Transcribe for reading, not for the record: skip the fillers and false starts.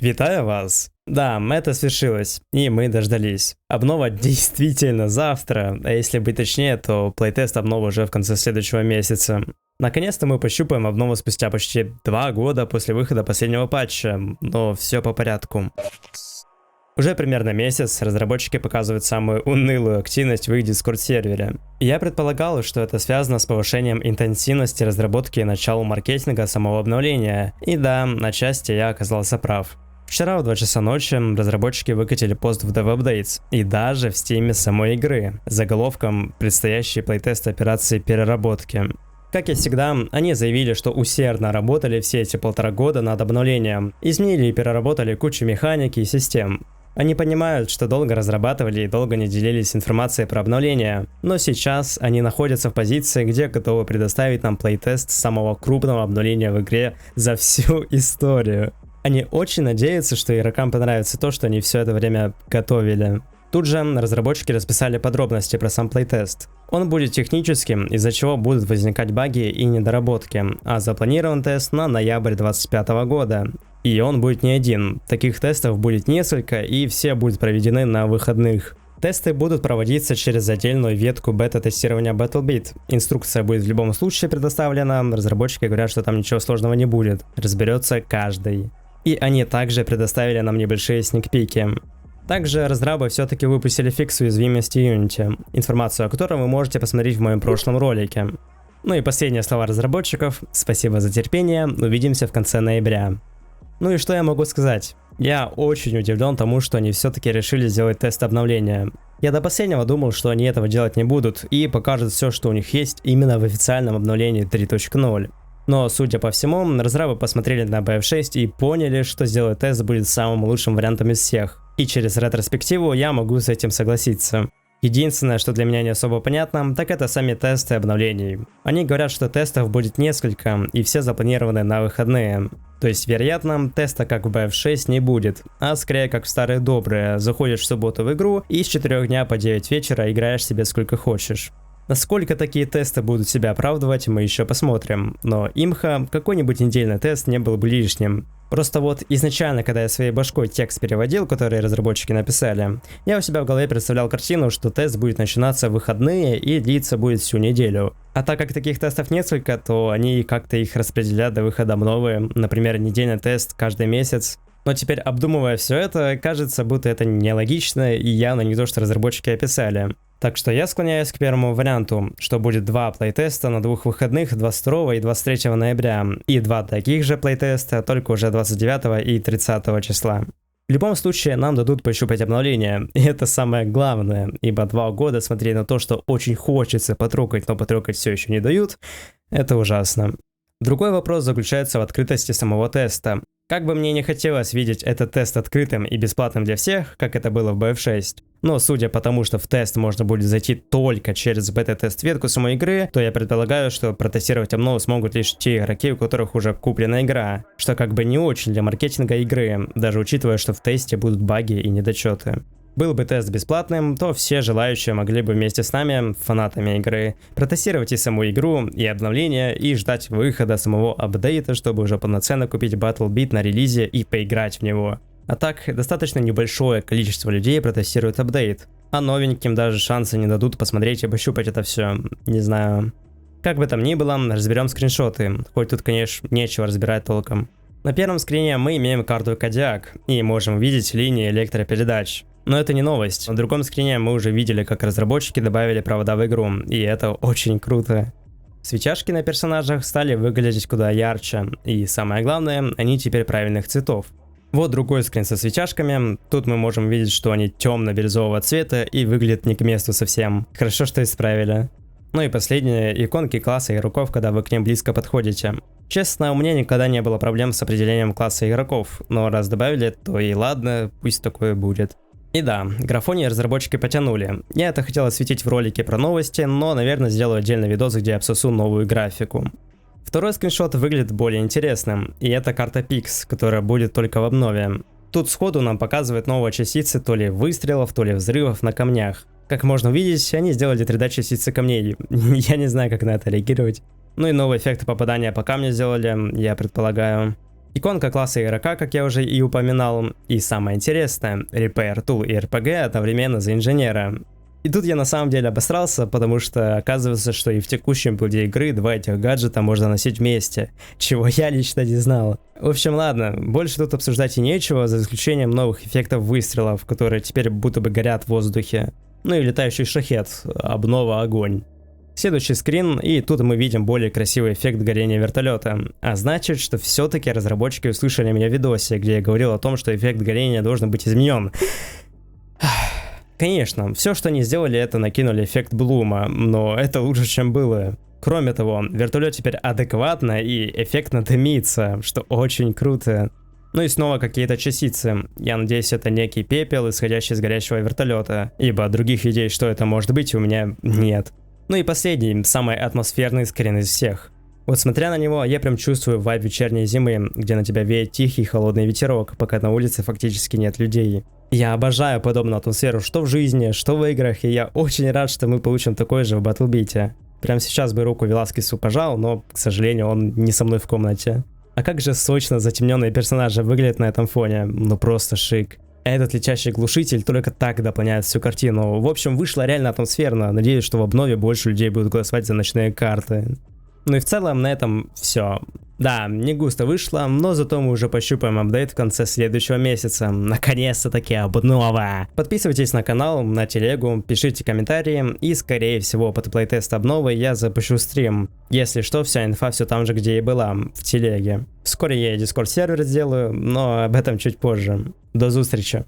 Витаю вас! Да, это свершилось, и мы дождались. Обнова действительно завтра, а если быть точнее, то плейтест обновы уже в конце следующего месяца. Наконец-то мы пощупаем обнову спустя почти 2 года после выхода последнего патча, но все по порядку. Уже примерно месяц разработчики показывают самую унылую активность в их Discord-сервере. Я предполагал, что это связано с повышением интенсивности разработки и началом маркетинга самого обновления. И да, на части я оказался прав. Вчера в 2 часа ночи разработчики выкатили пост в Dev Updates и даже в стиме самой игры с заголовком «Предстоящий плейтест операции переработки». Как и всегда, они заявили, что усердно работали все эти 1,5 года над обновлением, изменили и переработали кучу механики и систем. Они понимают, что долго разрабатывали и долго не делились информацией про обновления, но сейчас они находятся в позиции, где готовы предоставить нам плейтест самого крупного обновления в игре за всю историю. Они очень надеются, что игрокам понравится то, что они все это время готовили. Тут же разработчики расписали подробности про сам плейтест. Он будет техническим, из-за чего будут возникать баги и недоработки, а запланирован тест на ноябрь 2025 года. И он будет не один, таких тестов будет несколько, и все будут проведены на выходных. Тесты будут проводиться через отдельную ветку бета-тестирования BattleBit. Инструкция будет в любом случае предоставлена, разработчики говорят, что там ничего сложного не будет, разберется каждый. И они также предоставили нам небольшие сникпики. Также разрабы все-таки выпустили фикс уязвимости Unity, информацию о которой вы можете посмотреть в моем прошлом ролике. Ну и последние слова разработчиков, спасибо за терпение, увидимся в конце ноября. Ну и что я могу сказать? Я очень удивлен тому, что они все-таки решили сделать тест обновления. Я до последнего думал, что они этого делать не будут и покажут все, что у них есть именно в официальном обновлении 3.0. Но, судя по всему, разрабы посмотрели на BF6 и поняли, что сделать тест будет самым лучшим вариантом из всех. И через ретроспективу я могу с этим согласиться. Единственное, что для меня не особо понятно, так это сами тесты обновлений. Они говорят, что тестов будет несколько, и все запланированы на выходные. То есть, вероятно, теста как в BF6 не будет, а скорее как в старые добрые. Заходишь в субботу в игру и с 4 дня по 9 вечера играешь себе сколько хочешь. Насколько такие тесты будут себя оправдывать, мы еще посмотрим, но имха какой-нибудь недельный тест не был бы лишним. Просто вот изначально, когда я своей башкой текст переводил, который разработчики написали, я у себя в голове представлял картину, что тест будет начинаться в выходные и длиться будет всю неделю. А так как таких тестов несколько, то они как-то их распределят до выхода обновы, например, недельный тест каждый месяц. Но теперь, обдумывая все это, кажется, будто это нелогично и явно не то, что разработчики описали. Так что я склоняюсь к первому варианту, что будет 2 плейтеста на 2 выходных 22 и 23 ноября, и 2 таких же плейтеста, только уже 29 и 30 числа. В любом случае, нам дадут пощупать обновление, и это самое главное, ибо 2 года смотреть на то, что очень хочется потрогать, но потрогать все еще не дают, это ужасно. Другой вопрос заключается в открытости самого теста. Как бы мне не хотелось видеть этот тест открытым и бесплатным для всех, как это было в BF6, но судя по тому, что в тест можно будет зайти только через бета-тест ветку самой игры, то я предполагаю, что протестировать обнову смогут лишь те игроки, у которых уже куплена игра, что как бы не очень для маркетинга игры, даже учитывая, что в тесте будут баги и недочеты. Был бы тест бесплатным, то все желающие могли бы вместе с нами, фанатами игры, протестировать и саму игру, и обновления, и ждать выхода самого апдейта, чтобы уже полноценно купить BattleBit на релизе и поиграть в него. А так, достаточно небольшое количество людей протестирует апдейт, а новеньким даже шансы не дадут посмотреть и пощупать это все, не знаю. Как бы там ни было, разберем скриншоты, хоть тут, конечно, нечего разбирать толком. На первом скрине мы имеем карту Кодиак и можем видеть линии электропередач. Но это не новость. На другом скрине мы уже видели, как разработчики добавили провода в игру, и это очень круто. Свечашки на персонажах стали выглядеть куда ярче, и самое главное, они теперь правильных цветов. Вот другой скрин со свечашками, тут мы можем видеть, что они темно-бирюзового цвета и выглядят не к месту совсем. Хорошо, что исправили. Ну и последние, иконки класса игроков, когда вы к ним близко подходите. Честно, у меня никогда не было проблем с определением класса игроков, но раз добавили, то и ладно, пусть такое будет. И да, графоний разработчики потянули. Я это хотел осветить в ролике про новости, но, наверное, сделаю отдельный видос, где обсосу новую графику. Второй скриншот выглядит более интересным, и это карта Pix, которая будет только в обнове. Тут сходу нам показывают новые частицы то ли выстрелов, то ли взрывов на камнях. Как можно увидеть, они сделали 3D частицы камней. Я не знаю, как на это реагировать. Ну и новые эффекты попадания по камню сделали, я предполагаю. Иконка класса игрока, как я уже и упоминал, и самое интересное, Repair Tool и RPG одновременно за инженера. И тут я на самом деле обосрался, потому что оказывается, что и в текущем билде игры два этих гаджета можно носить вместе, чего я лично не знал. В общем, ладно, больше тут обсуждать и нечего, за исключением новых эффектов выстрелов, которые теперь будто бы горят в воздухе. Ну и летающий шахет, обнова огонь. Следующий скрин, и тут мы видим более красивый эффект горения вертолета. А значит, что все-таки разработчики услышали меня в видосе, где я говорил о том, что эффект горения должен быть изменен. Конечно, все, что они сделали, это накинули эффект Блума, но это лучше, чем было. Кроме того, вертолет теперь адекватно и эффектно дымится, что очень круто. Ну и снова какие-то частицы. Я надеюсь, это некий пепел, исходящий из горящего вертолета, ибо других идей, что это может быть, у меня нет. Ну и последний, самый атмосферный скрин из всех. Вот смотря на него, я прям чувствую вайб вечерней зимы, где на тебя веет тихий холодный ветерок, пока на улице фактически нет людей. Я обожаю подобную атмосферу что в жизни, что в играх, и я очень рад, что мы получим такое же в Battlebit. Прямо сейчас бы руку Веласкесу пожал, но, к сожалению, он не со мной в комнате. А как же сочно затемненные персонажи выглядят на этом фоне, ну просто шик. Этот летящий глушитель только так дополняет всю картину. В общем, вышло реально атмосферно, надеюсь, что в обнове больше людей будут голосовать за ночные карты. Ну и в целом на этом все. Да, не густо вышло, но зато мы уже пощупаем апдейт в конце следующего месяца. Наконец-то таки обнова! Подписывайтесь на канал, на телегу, пишите комментарии, и скорее всего под плейтест обновы я запущу стрим. Если что, вся инфа все там же, где и была, в телеге. Вскоре я и Discord сервер сделаю, но об этом чуть позже. До встречи!